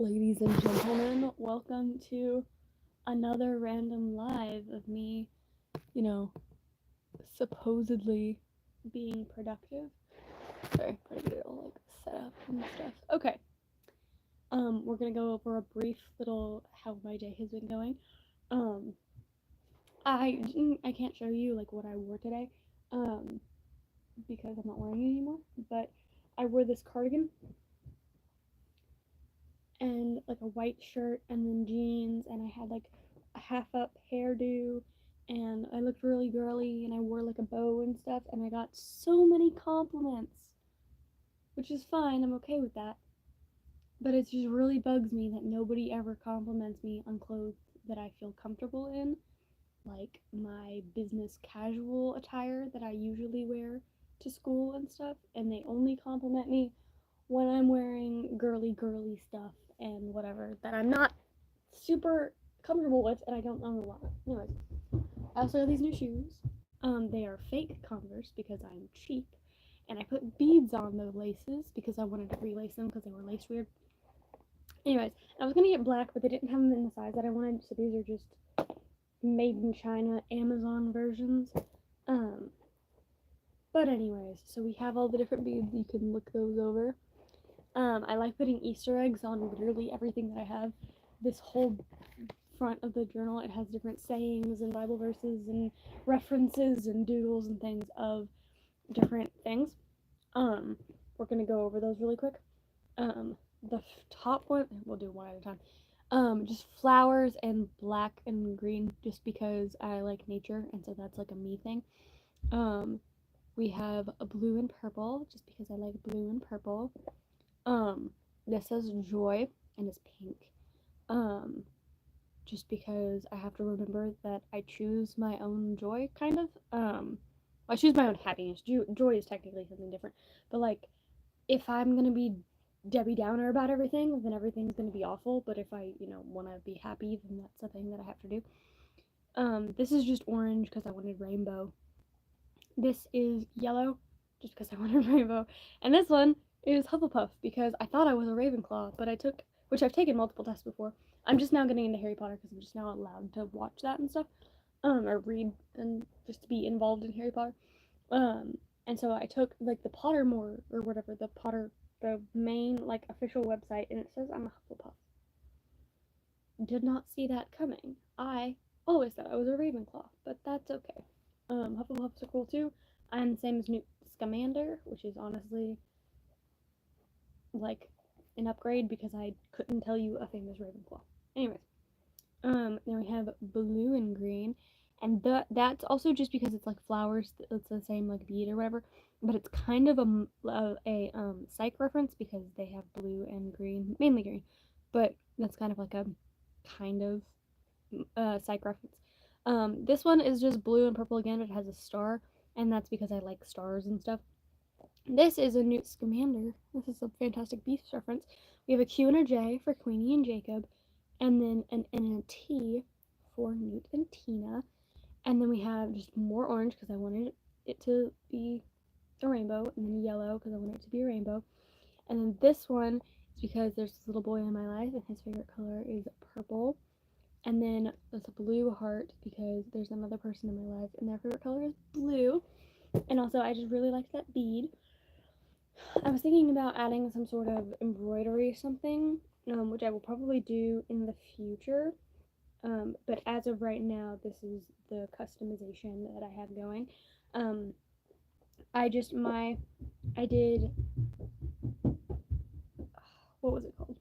Ladies and gentlemen, welcome to another random live of me, you know, supposedly being productive. Sorry, gotta get it all like set up and stuff. Okay. We're gonna go over a brief little how my day has been going. Um, I can't show you like what I wore today, because I'm not wearing it anymore. But I wore this cardigan and like a white shirt and then jeans, and I had like a half up hairdo, and I looked really girly, and I wore like a bow and stuff, and I got so many compliments, which is fine. I'm okay with that. But it just really bugs me that nobody ever compliments me on clothes that I feel comfortable in, like my business casual attire that I usually wear to school and stuff, and they only compliment me when I'm wearing girly stuff and whatever that I'm not super comfortable with and I don't own a lot of. Anyways, I also have these new shoes. They are fake Converse because I'm cheap, and I put beads on the laces because I wanted to relace them because they were laced weird. Anyways, I was gonna get black, but they didn't have them in the size that I wanted, so these are just made in China Amazon versions. Um, but anyways, so we have all the different beads. You can look those over. I like putting Easter eggs on literally everything that I have. This whole front of the journal, it has different sayings and Bible verses and references and doodles and things of different things. We're gonna go over those really quick. The top one, we'll do one at a time. Just flowers and black and green, just because I like nature, and so that's like a me thing. Um, we have a blue and purple, just because I like blue and purple. Um, this says joy and it's pink. Um, just because I have to remember that I choose my own joy, kind of. I choose my own happiness. Joy is technically something different, but like, if I'm gonna be Debbie Downer about everything, then everything's gonna be awful. But if I, want to be happy, then that's a thing that I have to do. This is just orange because I wanted rainbow. This is yellow, just because I wanted rainbow. And this one is Hufflepuff, because I thought I was a Ravenclaw, but which I've taken multiple tests before. I'm just now getting into Harry Potter because I'm just now allowed to watch that and stuff, or read and just be involved in Harry Potter. Um, and so I took like the Pottermore or whatever, the main like official website, and it says I'm a Hufflepuff. Did not see that coming. I always thought I was a Ravenclaw, but that's okay. Hufflepuffs are cool too. I'm the same as Newt Scamander, which is honestly like an upgrade because I couldn't tell you a famous Ravenclaw. Anyways, then we have blue and green, and that's also just because it's like flowers. It's the same like bead or whatever, but it's kind of a psych reference because they have blue and green, mainly green, but that's kind of like a kind of psych reference. This one is just blue and purple again. It has a star, and that's because I like stars and stuff. This is a Newt Scamander. This is a Fantastic Beasts reference. We have a Q and a J for Queenie and Jacob, and then an N and a T for Newt and Tina. And then we have just more orange because I wanted it to be a rainbow, and then yellow because I wanted it to be a rainbow. And then this one is because there's this little boy in my life, and his favorite color is purple. And then there's a blue heart because there's another person in my life, and their favorite color is blue. And also, I just really like that bead. I was thinking about adding some sort of embroidery something, which I will probably do in the future. But as of right now, this is the customization that I have going. I did, what was it called?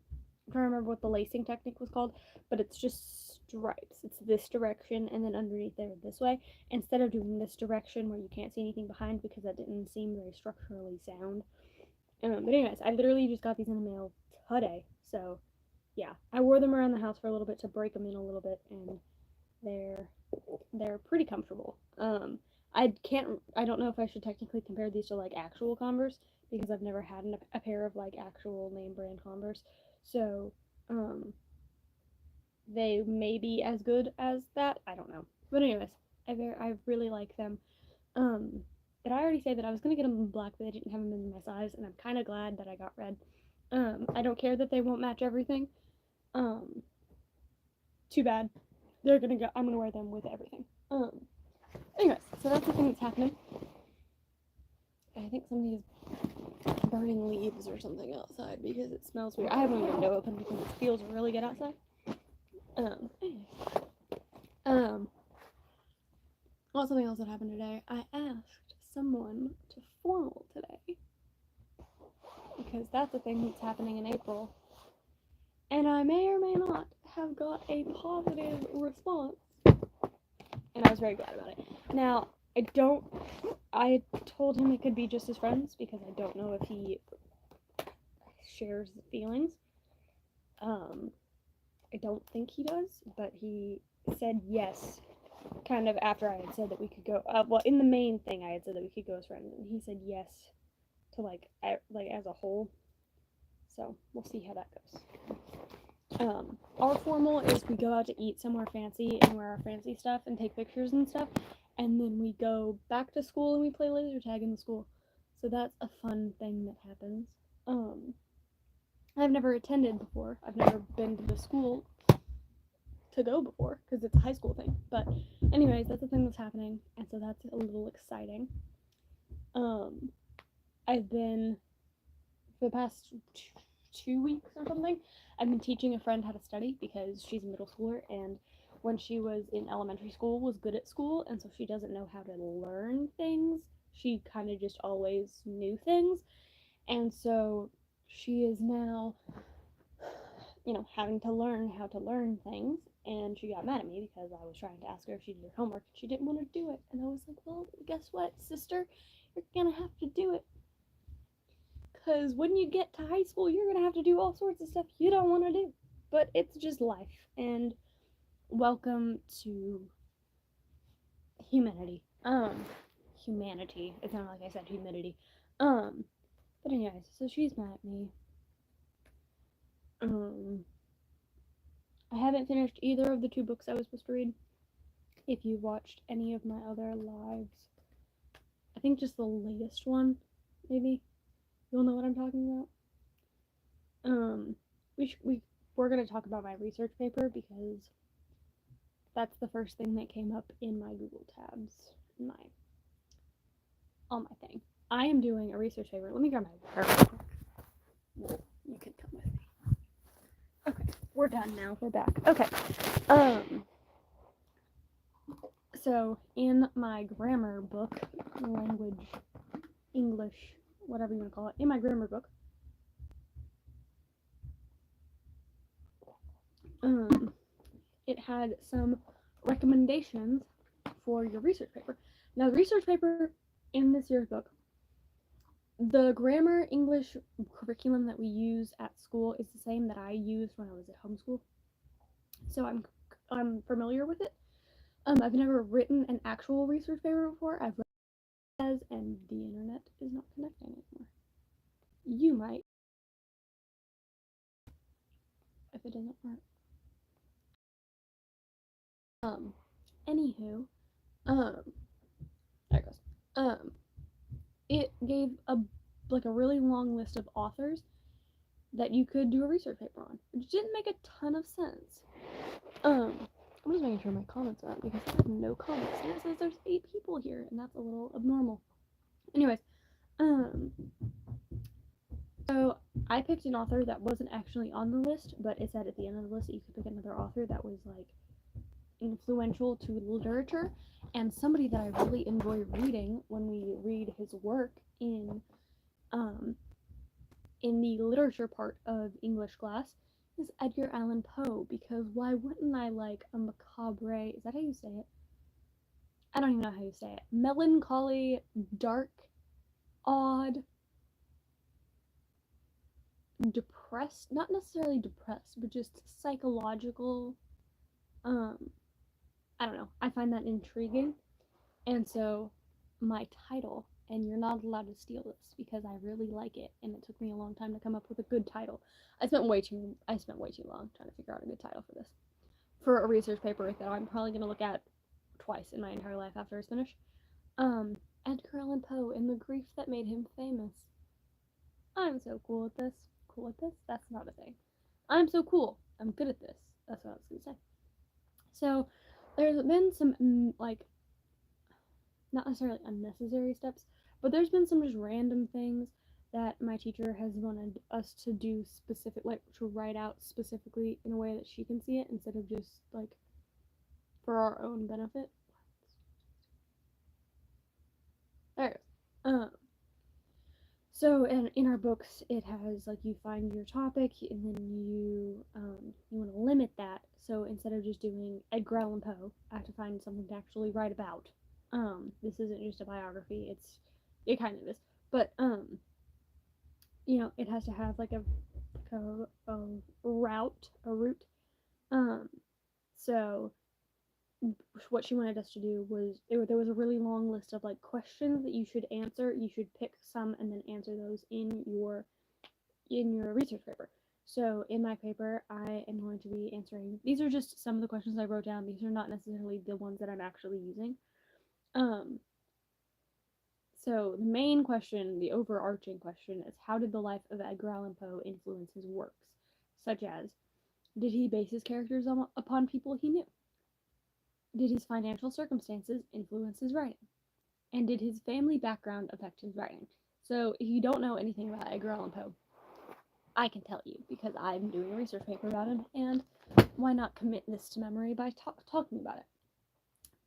I'm trying to remember what the lacing technique was called, but it's just stripes. It's this direction, and then underneath there this way, instead of doing this direction where you can't see anything behind because that didn't seem very structurally sound. But anyways, I literally just got these in the mail today, so yeah, I wore them around the house for a little bit to break them in a little bit, and they're pretty comfortable. I don't know if I should technically compare these to like actual Converse because I've never had a pair of like actual name brand Converse, so they may be as good as that. I don't know, but anyways, I really like them. Um, did I already say that I was gonna get them in black, but they didn't have them in my size, and I'm kind of glad that I got red. I don't care that they won't match everything. Too bad. They're gonna go. I'm gonna wear them with everything. Anyways, so that's the thing that's happening. I think somebody is burning leaves or something outside because it smells weird. I have my window open because it feels really good outside. Well, something else that happened today. I asked someone to formal today because that's a thing that's happening in April, and I may or may not have got a positive response, and I was very glad about it. Now, I told him it could be just his friends because I don't know if he shares feelings. I don't think he does, but he said yes, kind of after I had said that we could go. Well, in the main thing, I had said that we could go as friends, and he said yes to like as a whole. So we'll see how that goes. Our formal is we go out to eat somewhere fancy and wear our fancy stuff and take pictures and stuff, and then we go back to school and we play laser tag in the school. So that's a fun thing that happens. I've never attended before. I've never been to the school to go before because it's a high school thing. But anyways, that's the thing that's happening, and so that's a little exciting. I've been for the past 2 weeks or something. I've been teaching a friend how to study because she's a middle schooler, and when she was in elementary school was good at school, and so she doesn't know how to learn things. She kind of just always knew things, and so she is now, having to learn how to learn things, and she got mad at me because I was trying to ask her if she did her homework, and she didn't want to do it, and I was like, well, guess what, sister? You're gonna have to do it. Because when you get to high school, you're gonna have to do all sorts of stuff you don't want to do. But it's just life, and welcome to humanity. Humanity. It sounded like I said humidity. But anyways, so she's mad at me. I haven't finished either of the 2 books I was supposed to read. If you've watched any of my other lives, I think just the latest one, maybe, you'll know what I'm talking about. We're gonna talk about my research paper because that's the first thing that came up in my Google tabs, on my thing. I am doing a research paper. Let me grab my water. Well, you can come with me. Okay, we're done now. We're back. Okay. So in my grammar book, language, English, whatever you want to call it, in my grammar book, it had some recommendations for your research paper. Now, the research paper in this year's book, the grammar English curriculum that we use at school is the same that I used when I was at homeschool, so I'm familiar with it. I've never written an actual research paper before. I've read it as, and the internet is not connecting anymore. You might, if it doesn't work. Anywho, there it goes. It gave a really long list of authors that you could do a research paper on, which didn't make a ton of sense. I'm just making sure my comments are up because I have no comments, and it says there's 8 people here, and that's a little abnormal. Anyways, so I picked an author that wasn't actually on the list, but it said at the end of the list that you could pick another author that was like influential to literature, and somebody that I really enjoy reading when we read his work in the literature part of English class is Edgar Allan Poe, because why wouldn't I like a macabre, is that how you say it? I don't even know how you say it. Melancholy, dark, odd, depressed, not necessarily depressed, but just psychological, I don't know. I find that intriguing. And so my title, and you're not allowed to steal this because I really like it, and it took me a long time to come up with a good title. I spent way too long trying to figure out a good title for this. For a research paper that I'm probably gonna look at twice in my entire life after it's finished. Edgar Allan Poe and the grief that made him famous. I'm so cool at this. Cool at this? That's not a thing. I'm so cool I'm good at this. That's what I was gonna say. So there's been some like not necessarily unnecessary steps, but there's been some just random things that my teacher has wanted us to do specific, like to write out specifically in a way that she can see it instead of just like for our own benefit. There it goes. So in our books, it has like you find your topic and then you want to limit that. So instead of just doing Edgar Allan Poe, I have to find something to actually write about. This isn't just a biography. It kind of is, but it has to have like a route. Um, so what she wanted us to do was there was a really long list of like questions that you should answer. You should pick some and then answer those in your research paper. So in my paper, I am going to be answering. These are just some of the questions I wrote down. These are not necessarily the ones that I'm actually using. So the main question, the overarching question, is how did the life of Edgar Allan Poe influence his works? Such as, did he base his characters upon people he knew? Did his financial circumstances influence his writing? And did his family background affect his writing? So if you don't know anything about Edgar Allan Poe, I can tell you because I'm doing a research paper about him, and why not commit this to memory by talking about it?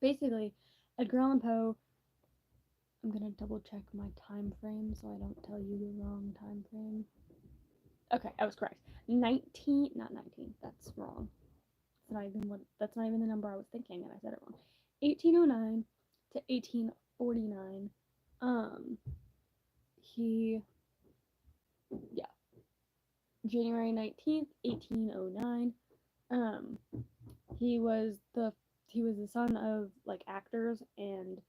Basically, Edgar Allan Poe. I'm gonna double check my time frame so I don't tell you the wrong time frame. Okay, I was correct. 19, not 19. That's wrong. That's not even the number I was thinking, and I said it wrong. 1809 to 1849. He, yeah, January 19th, 1809. Um, he was the son of like actors, and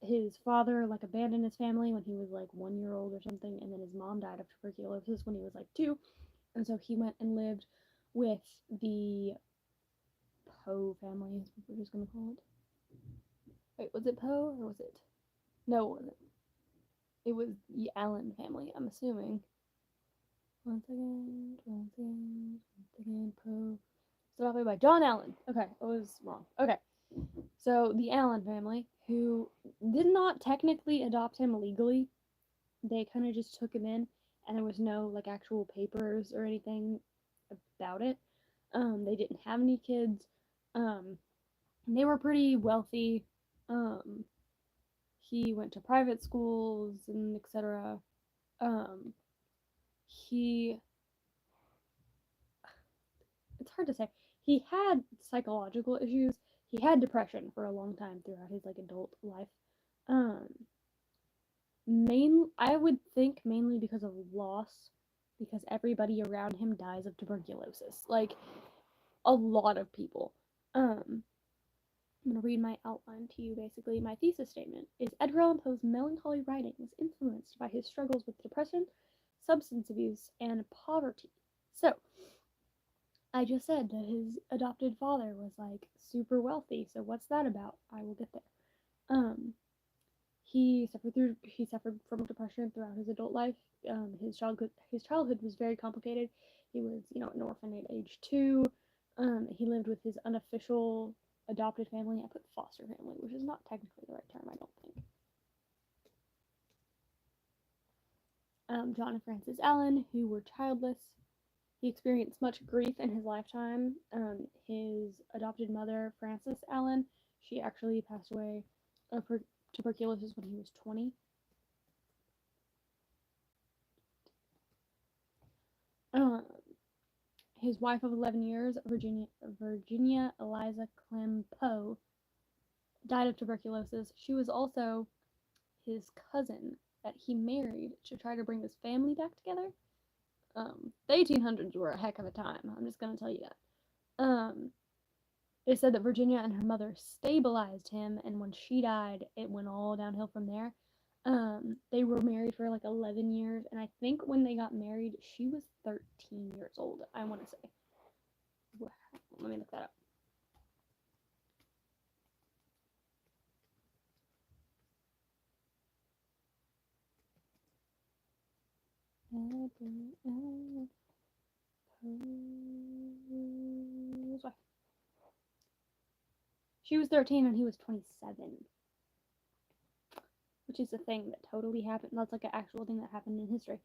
his father like abandoned his family when he was like 1 year old or something, and then his mom died of tuberculosis when he was like 2, and so he went and lived with the Poe family, is what we're just gonna call it. Wait, was it Poe or was it? No, it wasn't. It was the Allen family, I'm assuming. Once again, Poe. Started by John Allen. Okay, I was wrong. Okay, so the Allen family, who did not technically adopt him legally, they kind of just took him in, and there was no like actual papers or anything about it. They didn't have any kids. They were pretty wealthy. Um, he went to private schools and etc. Um, he it's hard to say. He had psychological issues. He had depression for a long time throughout his like adult life. Um, I would think mainly because of loss, because everybody around him dies of tuberculosis. Like a lot of people. I'm going to read my outline to you basically. My thesis statement is Edgar Allan Poe's melancholy writing was influenced by his struggles with depression, substance abuse, and poverty. So, I just said that his adopted father was like super wealthy. So what's that about? I will get there. Um, he suffered from depression throughout his adult life. His childhood was very complicated. He was an orphan at age 2. He lived with his unofficial adopted family. I put foster family, which is not technically the right term, I don't think. John and Frances Allen, who were childless. He experienced much grief in his lifetime. His adopted mother, Frances Allen, she actually passed away of tuberculosis when he was 20. His wife of 11 years, Virginia Eliza Clem Poe, died of tuberculosis. She was also his cousin that he married to try to bring his family back together. The 1800s were a heck of a time. I'm just gonna tell you that. It said that Virginia and her mother stabilized him, and when she died, it went all downhill from there. They were married for like 11 years, and I think when they got married, she was 13 years old, I want to say. Let me look that up. Poe's wife. She was 13 and he was 27. Which is a thing that totally happened. That's like an actual thing that happened in history.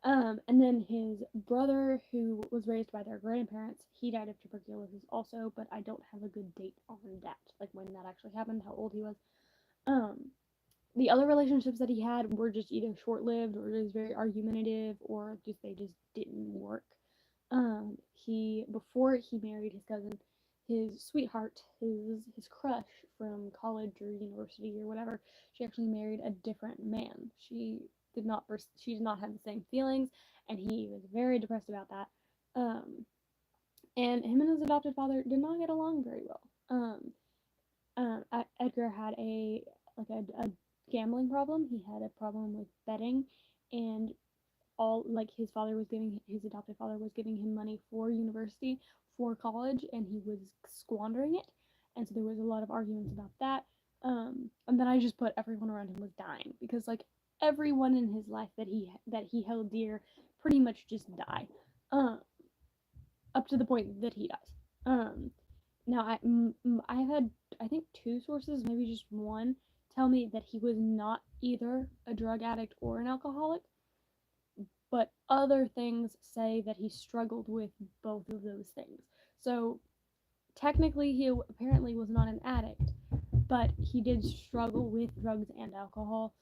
And then his brother, who was raised by their grandparents, he died of tuberculosis also, but I don't have a good date on that, like when that actually happened, how old he was. The other relationships that he had were just either short-lived or just very argumentative, or just they just didn't work. Before he married his cousin, his sweetheart, his crush from college or university or whatever, she actually married a different man. She did not have the same feelings, and he was very depressed about that. Um, and him and his adopted father did not get along very well. Edgar had a gambling problem. He had a problem with betting, and his adopted father was giving him money for university, for college, and he was squandering it, and so there was a lot of arguments about that. And then I just put everyone around him was dying, because like everyone in his life that he held dear pretty much just die, up to the point that he dies. Now I've had, I think, two sources, maybe just one, tell me that he was not either a drug addict or an alcoholic, but other things say that he struggled with both of those things. So technically he apparently was not an addict, but he did struggle with drugs and alcohol.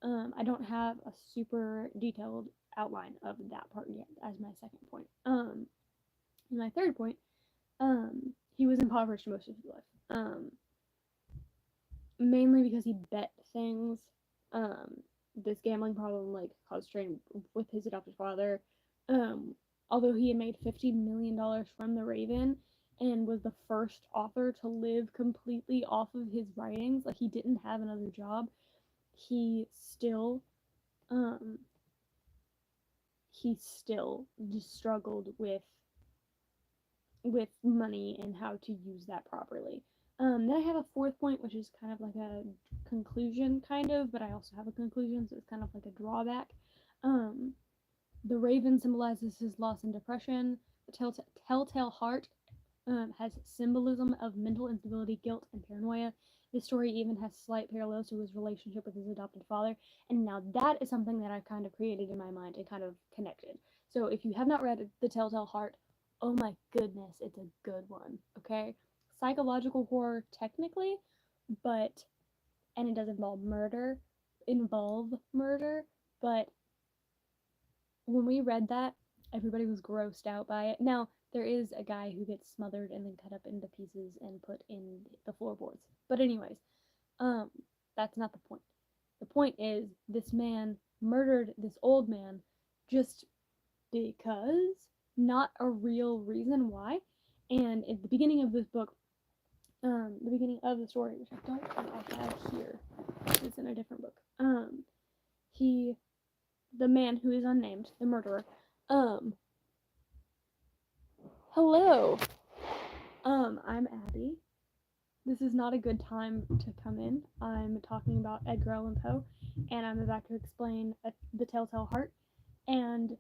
I don't have a super detailed outline of that part yet as my second point. My third point, he was impoverished most of his life. Mainly because he bet things. This gambling problem like caused strain with his adopted father. Although he had made $50 million from The Raven and was the first author to live completely off of his writings, like he didn't have another job, he still just struggled with money and how to use that properly. Then I have a fourth point, which is kind of like a conclusion, kind of, but I also have a conclusion, so it's kind of like a drawback. The raven symbolizes his loss and depression. The telltale heart has symbolism of mental instability, guilt, and paranoia. This story even has slight parallels to his relationship with his adopted father, and now that is something that I've kind of created in my mind and kind of connected. So if you have not read The Telltale Heart, oh my goodness, it's a good one, okay? Psychological horror, technically, but, and it does involve murder, but when we read that, everybody was grossed out by it. Now, there is a guy who gets smothered and then cut up into pieces and put in the floorboards. But anyways, that's not the point. The point is this man murdered this old man just because, not a real reason why. And at the beginning of this book, the beginning of the story, which I don't think I have here, it's in a different book. The man who is unnamed, the murderer, hello, I'm Abby. This is not a good time to come in. I'm talking about Edgar Allan Poe, and I'm about to explain The Telltale Heart, and,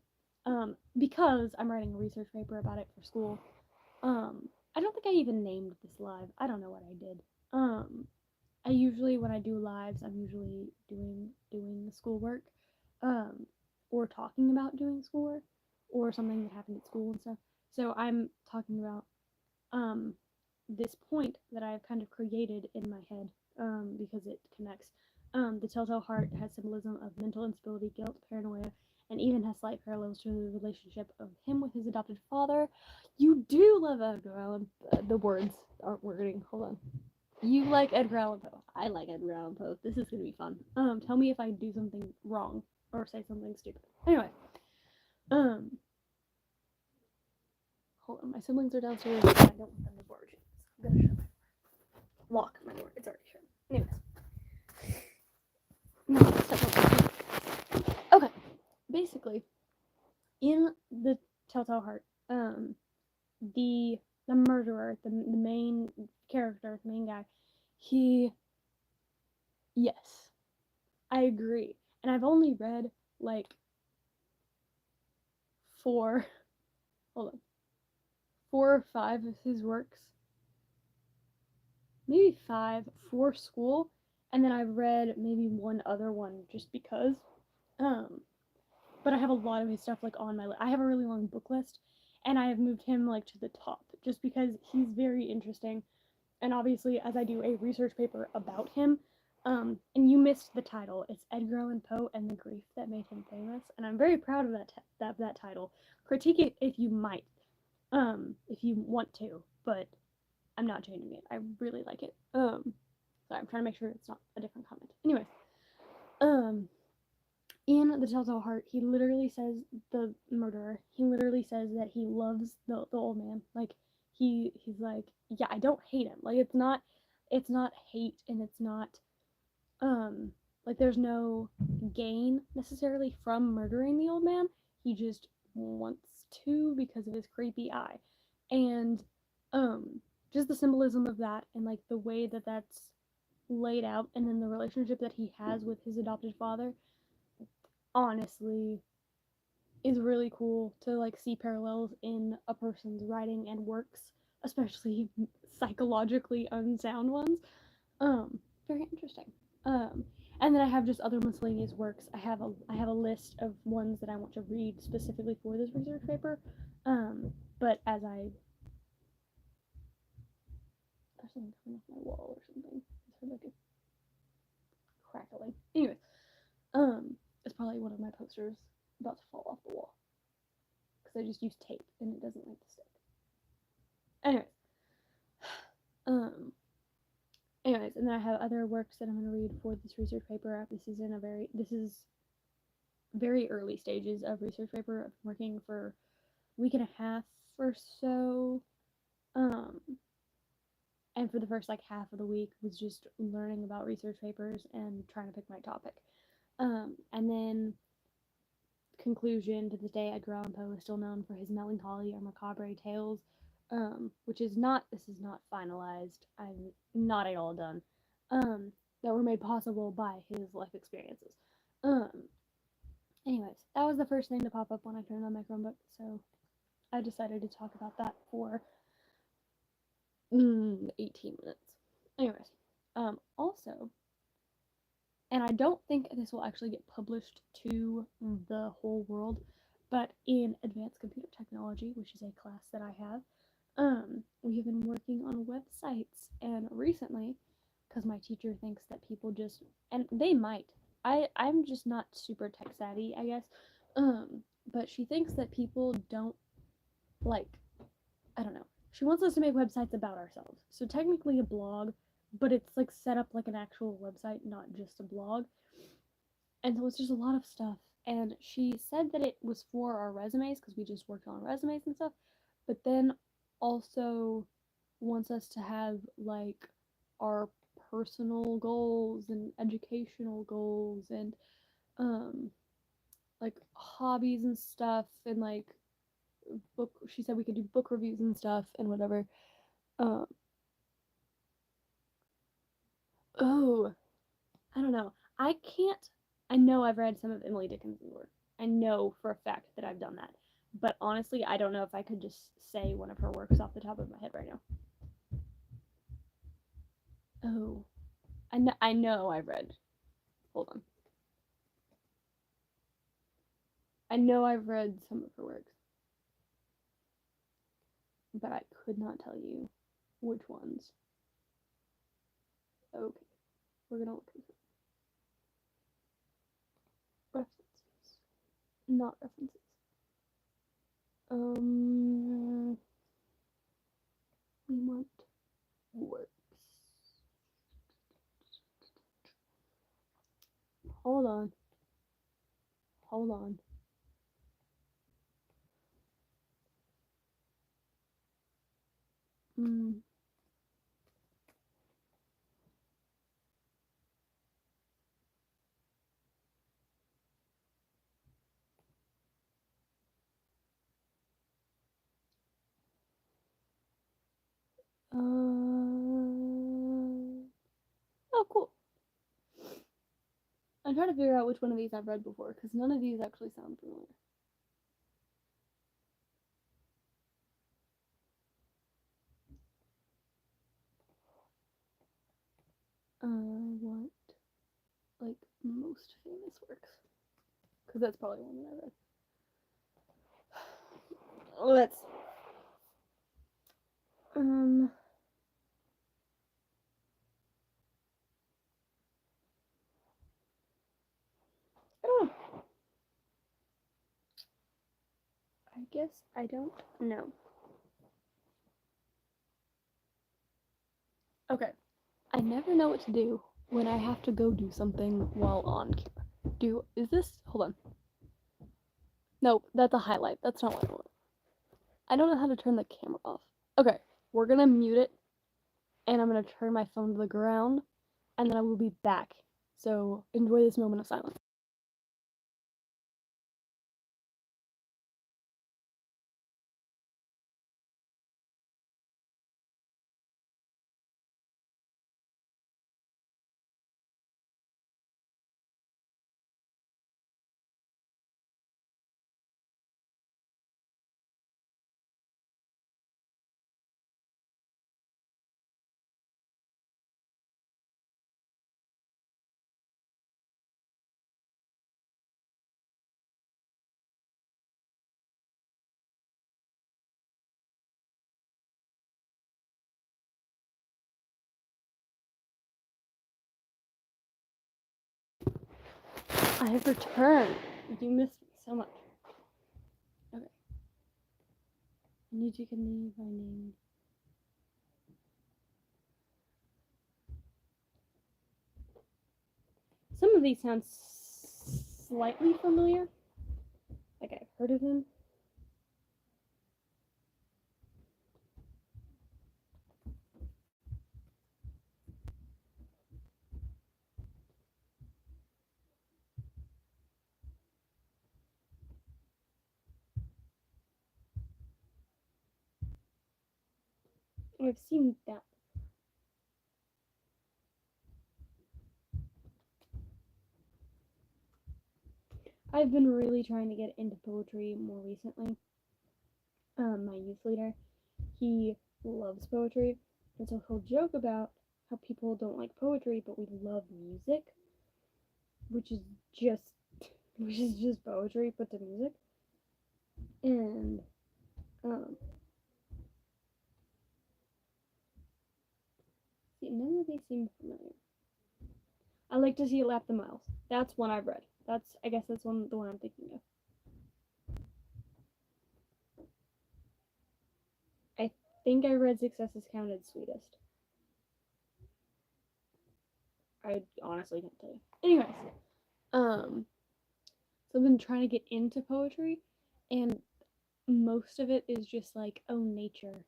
because I'm writing a research paper about it for school, I don't think I even named this live. I don't know what I did. I usually, when I do lives, I'm usually doing the schoolwork, or talking about doing schoolwork, or something that happened at school and stuff. So I'm talking about, this point that I've kind of created in my head, because it connects. The Telltale Heart has symbolism of mental instability, guilt, paranoia, and even has slight parallels to the relationship of him with his adopted father. You do love Edgar Allan. The words aren't wording. Hold on. You like Edgar Allan Poe. I like Edgar Allan Poe. This is gonna be fun. Tell me if I do something wrong or say something stupid. Anyway, hold on. My siblings are downstairs. And I don't want them to barge in. So I'm gonna shut my door. Lock my door. It's already shut. Anyways. No, okay. Basically, in The Telltale Heart, the murderer, the main character, the main guy, yes, I agree. And I've only read like 4, hold on, 4 or 5 of his works, maybe 5 for school, and then I've read maybe one other one just because. But I have a lot of his stuff like on my list. I have a really long book list, and I have moved him like to the top just because he's very interesting. And obviously, as I do a research paper about him, and you missed the title. It's Edgar Allan Poe and the Grief That Made Him Famous, and I'm very proud of that title. Critique it if you might, if you want to, but I'm not changing it. I really like it. So I'm trying to make sure it's not a different comment. Anyways, in The Telltale Heart, he literally says, the murderer, he literally says that he loves the old man. Like, he's like, yeah, I don't hate him. Like, it's not hate, and it's not, like, there's no gain necessarily from murdering the old man. He just wants to because of his creepy eye. And, just the symbolism of that, and, like, the way that that's laid out, and then the relationship that he has with his adopted father, honestly, is really cool to like see parallels in a person's writing and works, especially psychologically unsound ones. Very interesting. And then I have just other miscellaneous works. I have a list of ones that I want to read specifically for this research paper. But as there's something coming off my wall or something. It's heard like a crackling. Anyways, it's probably one of my posters about to fall off the wall because I just used tape and it doesn't like to stick. Anyways, and then I have other works that I'm going to read for this research paper. This is very early stages of research paper. I've been working for a week and a half or so, and for the first like half of the week was just learning about research papers and trying to pick my topic. And then conclusion, to this day, Edgar Allan Poe is still known for his melancholy or macabre tales, this is not finalized. I'm not at all done. That were made possible by his life experiences. Anyways, that was the first thing to pop up when I turned on my Chromebook, so I decided to talk about that for 18 minutes. Anyways, also, and I don't think this will actually get published to the whole world, but in advanced computer technology, which is a class that I have, we have been working on websites, and recently, because my teacher thinks that people just, and they might, I'm just not super tech savvy, I guess, but she thinks that people don't, like, I don't know, she wants us to make websites about ourselves, so technically a blog, but it's like set up like an actual website, not just a blog. And so it's just a lot of stuff. And she said that it was for our resumes because we just worked on resumes and stuff, but then also wants us to have like our personal goals and educational goals and like hobbies and stuff, and like she said we could do book reviews and stuff and whatever. Oh, I don't know. I know I've read some of Emily Dickinson's work. I know for a fact that I've done that. But honestly, I don't know if I could just say one of her works off the top of my head right now. Oh, I know I've read. Hold on. I know I've read some of her works. But I could not tell you which ones. Okay. We're gonna look at references. Not references. We want works. Hold on. Oh, cool. I'm trying to figure out which one of these I've read before, because none of these actually sound familiar. What, like, most famous works? Because that's probably one that I read. Let's. I don't know. I guess I don't know. Okay. I never know what to do when I have to go do something while on camera. Is this? Hold on. Nope, that's a highlight. That's not what I want. I don't know how to turn the camera off. Okay, we're gonna mute it, and I'm gonna turn my phone to the ground, and then I will be back. So enjoy this moment of silence. I have returned. You missed me so much. Okay. I need to continue finding. Some of these sound slightly familiar. Like I've heard of them. I've seen that. I've been really trying to get into poetry more recently. My youth leader, he loves poetry, and so he'll joke about how people don't like poetry, but we love music, which is just poetry put to music. And see, none of these seem familiar. I like to see it lap the miles. That's one I've read. I guess that's the one I'm thinking of. I think I read Success is Counted Sweetest. I honestly can't tell you. Anyways, so I've been trying to get into poetry, and most of it is just like, oh, nature.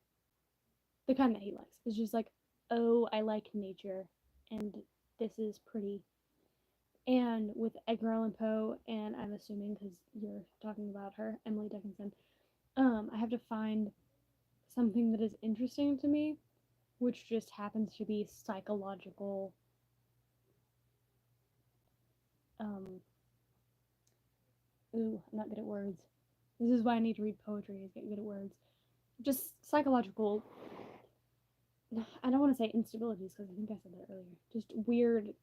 The kind that he likes. It's just like, oh, I like nature, and this is pretty. And with Edgar Allan Poe, and I'm assuming because you're talking about her, Emily Dickinson, I have to find something that is interesting to me, which just happens to be psychological. I'm not good at words. This is why I need to read poetry, is get good at words. Just psychological. I don't want to say instabilities because I think I said that earlier. Just weird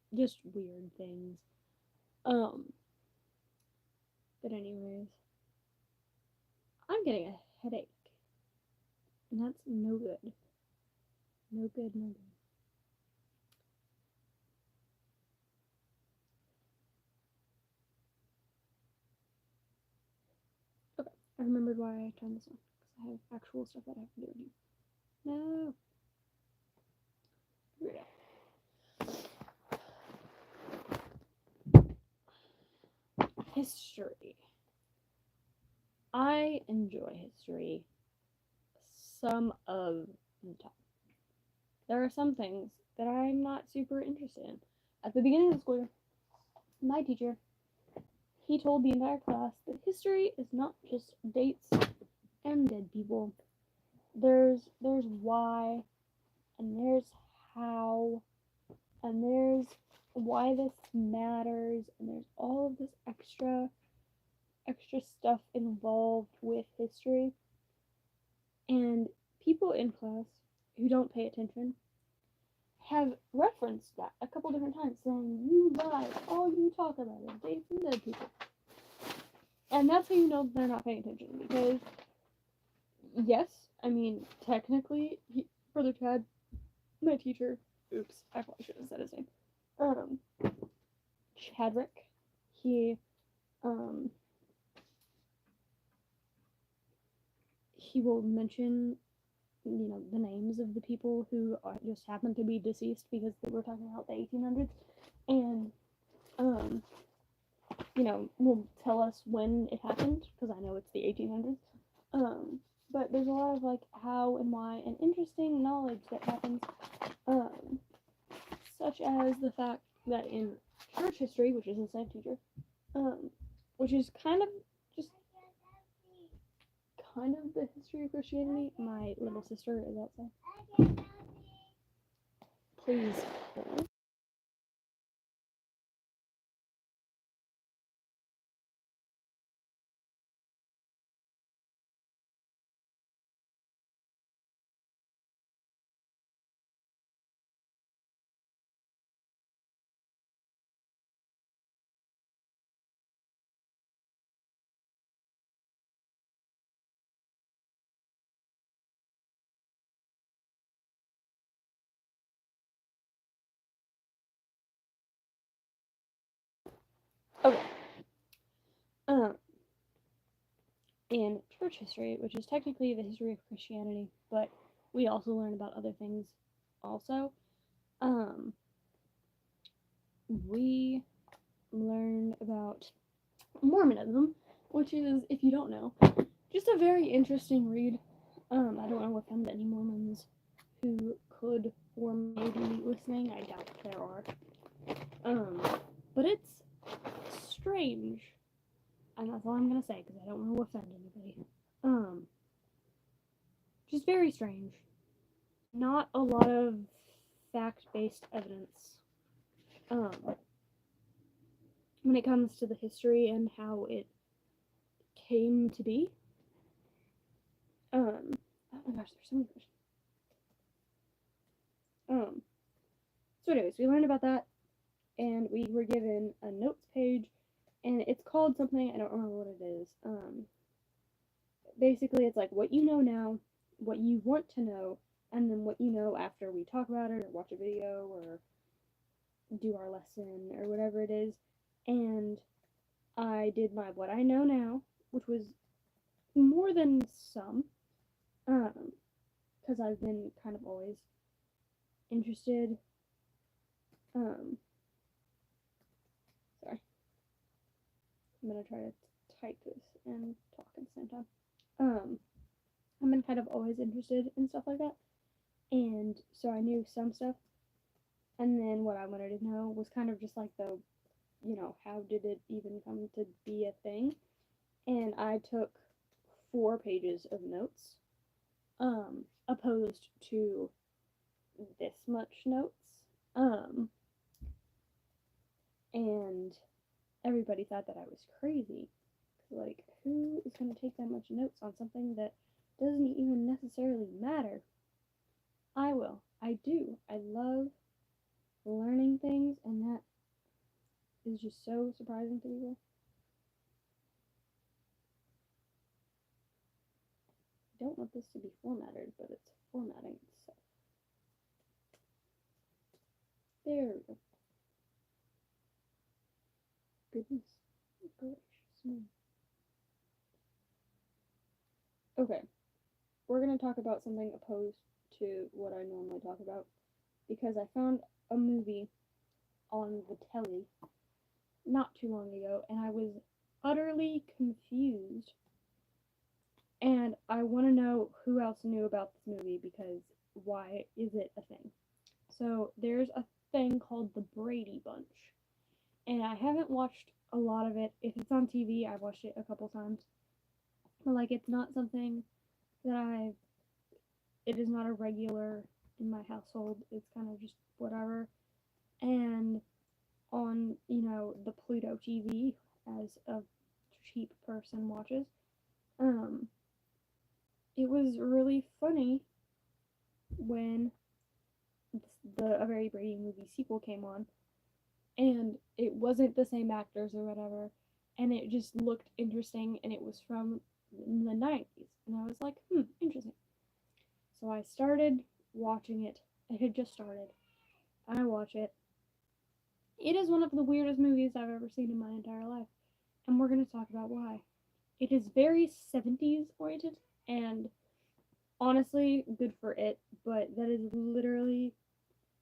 things. But anyways, I'm getting a headache, and that's no good. No good, no good. Okay, I remembered why I turned this on, because I have actual stuff that I have to do in here. No. Here we go. History. I enjoy history some of the time. There are some things that I'm not super interested in. At the beginning of the school year, my teacher, he told the entire class that history is not just dates and dead people. There's why, and there's how, and there's why this matters, and there's all of this extra stuff involved with history. And people in class who don't pay attention have referenced that a couple different times, saying, you guys, all you talk about is dates and dead people. And that's how you know they're not paying attention, because, yes, I mean, technically, Brother Chad, my teacher, oops, I probably should have said his name, Chadrick, he will mention, the names of the people who just happen to be deceased, because they were talking about the 1800s, and, will tell us when it happened, because I know it's the 1800s, but there's a lot of, how and why, and interesting knowledge that happens, such as the fact that in church history, which is the same teacher, which is kind of the history of Christianity. My little sister is outside. Please hold. Okay. In church history, which is technically the history of Christianity, but we also learn about other things also, we learn about Mormonism, which is, if you don't know, just a very interesting read. I don't want to offend any Mormons who could or may be listening. I doubt there are. But it's strange. And that's all I'm gonna say, because I don't want to offend anybody. Just very strange. Not a lot of fact-based evidence. When it comes to the history and how it came to be. Oh my gosh, there's so many questions. So anyways, we learned about that, and we were given a notes page, and it's called something, I don't remember what it is. Basically, it's like what you know now, what you want to know, and then what you know after we talk about it, or watch a video, or do our lesson, or whatever it is. And I did my what I know now, which was more than some, because I've been kind of always interested. Sorry. I'm gonna try to type this and talk at the same time. I've been kind of always interested in stuff like that, and so I knew some stuff, and then what I wanted to know was kind of just like how did it even come to be a thing? And I took 4 pages of notes, opposed to this much notes, and everybody thought that I was crazy. Like, who is going to take that much notes on something that doesn't even necessarily matter? I will. I do. I love learning things, and that is just so surprising to people. I don't want this to be formatted, but it's formatting itself. There we go. Goodness gracious me. Okay, we're going to talk about something opposed to what I normally talk about, because I found a movie on the telly not too long ago, and I was utterly confused. And I want to know who else knew about this movie, because why is it a thing? So there's a thing called the Brady Bunch, and I haven't watched a lot of it. If it's on TV, I've watched it a couple times. But it's not something that it is not a regular in my household. It's kind of just whatever. And on, the Pluto TV, as a cheap person watches, it was really funny when A Very Brady movie sequel came on, and it wasn't the same actors or whatever, and it just looked interesting, and it was from the 90s, and I was like, interesting. So I started watching it. It had just started. I watch it. It is one of the weirdest movies I've ever seen in my entire life, and we're going to talk about why. It is very 70s oriented, and honestly, good for it, but that is literally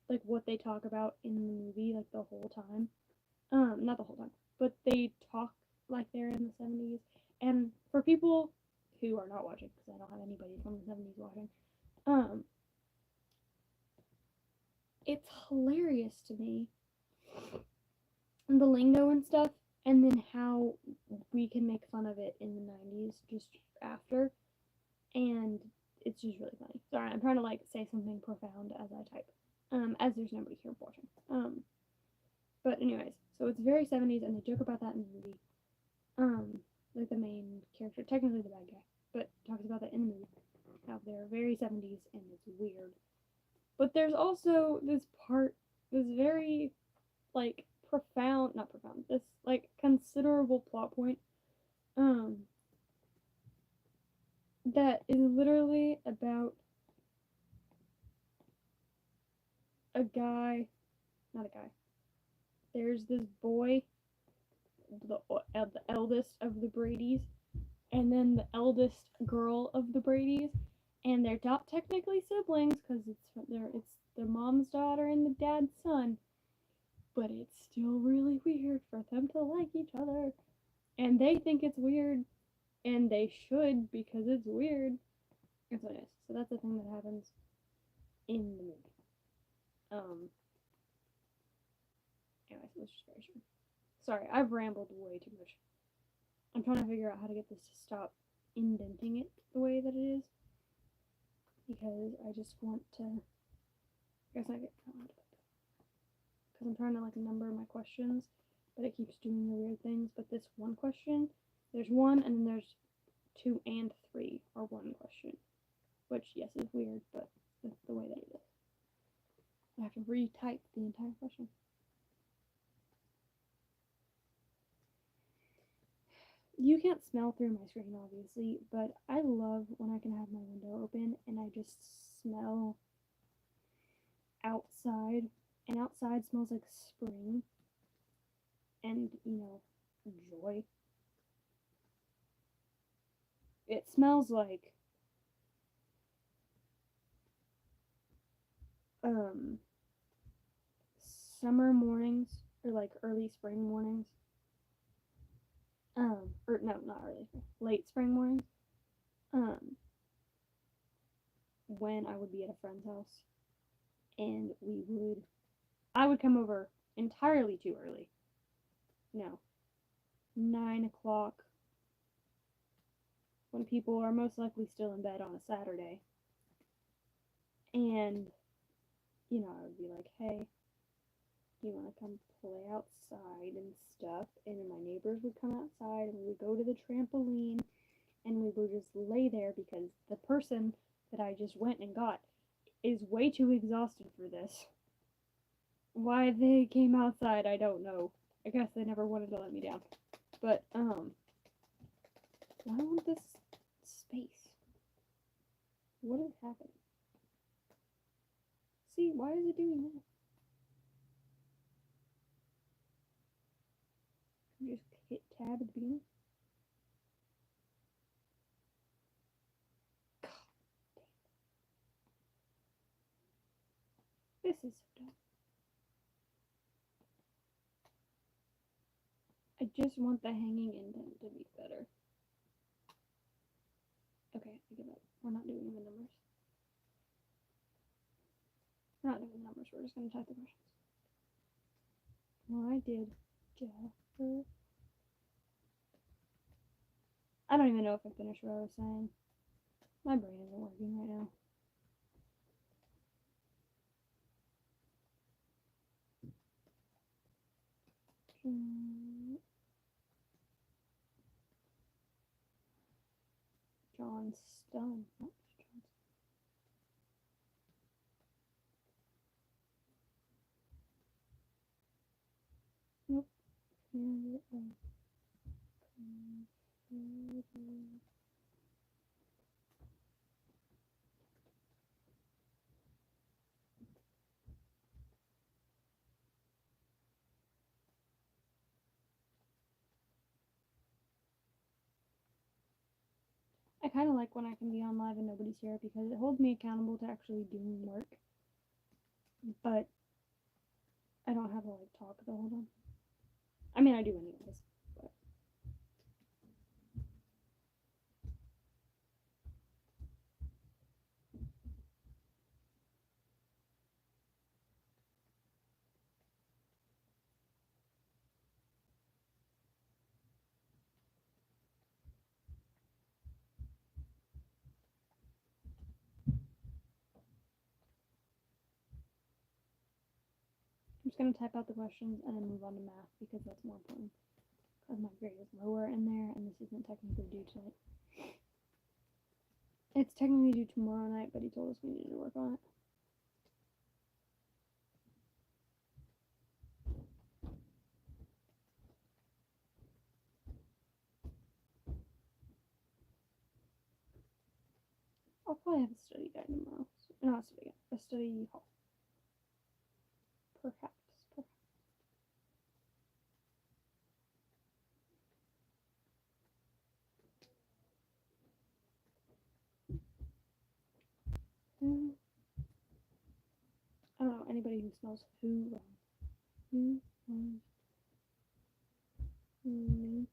like what they talk about in the movie like the whole time. Not the whole time, but they talk like they're in the 70s. And for people who are not watching, because I don't have anybody from the 70s watching, um, it's hilarious to me, the lingo and stuff, and then how we can make fun of it in the 90s just after, and it's just really funny. Sorry, I'm trying to like say something profound as I type, as there's nobody here watching. But anyways, so it's very 70s, and they joke about that in the movie. Like the main character, technically the bad guy, but talks about that in the movie, how they're very 70s and it's weird. But there's also this part, this very, like, profound, not profound, this, like, considerable plot point, that is literally about a guy, not a guy, there's this boy, the eldest of the Bradys, and then the eldest girl of the Bradys, and they're not technically siblings because it's their mom's daughter and the dad's son, but it's still really weird for them to like each other, and they think it's weird, and they should because it's weird. That's what it is. So that's the thing that happens in the movie. Anyways, it was just very short. Sorry, I've rambled way too much. I'm trying to figure out how to get this to stop indenting it the way that it is, because I just want to. I guess I get because I'm trying to like number my questions, but it keeps doing the weird things. But this one question, there's one, and then there's 2 and 3 are one question, which yes is weird, but that's the way that it is. I have to retype the entire question. You can't smell through my screen, obviously, but I love when I can have my window open and I just smell outside, and outside smells like spring and, joy. It smells like summer mornings, or like early spring mornings. Or no, not early spring, late spring mornings. When I would be at a friend's house, and I would come over entirely too early. No, 9 o'clock, when people are most likely still in bed on a Saturday. And, I would be like, hey, do you want to come play outside and stuff? And then my neighbors would come outside, and we would go to the trampoline, and we would just lay there because the person that I just went and got is way too exhausted for this. Why they came outside, I don't know. I guess they never wanted to let me down. But, why want this space? What is happening? See, why is it doing that? Can you just hit tab at the beginning? God damn. This is so dumb. I just want the hanging indent to be better. Okay, I give up. We're not doing the numbers. We're not doing the numbers. We're just going to type the questions. Well, I did Jennifer. I don't even know if I finished what I was saying. My brain isn't working right now. John Stone. I kind of like when I can be on live and nobody's here because it holds me accountable to actually doing work. But I don't have to like talk the whole time. I mean, I do anyways. But I'm just gonna type out the questions and then move on to math because that's more important. Because my grade is lower in there, and this isn't technically due tonight. It's technically due tomorrow night, but he told us we needed to work on it. I'll probably have a study guide tomorrow. Not a study guide, a study hall. Perhaps. I don't know anybody who smells who wrong. Who was Lincoln's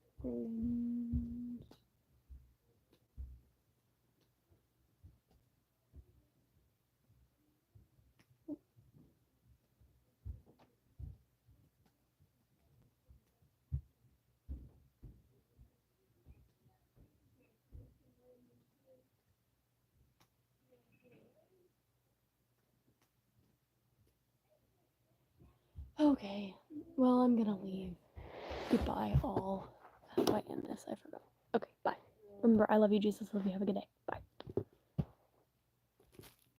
Okay, well, I'm gonna leave. Goodbye, all. How do I end this? I forgot. Okay, bye. Remember, I love you, Jesus. Love you. Have a good day. Bye.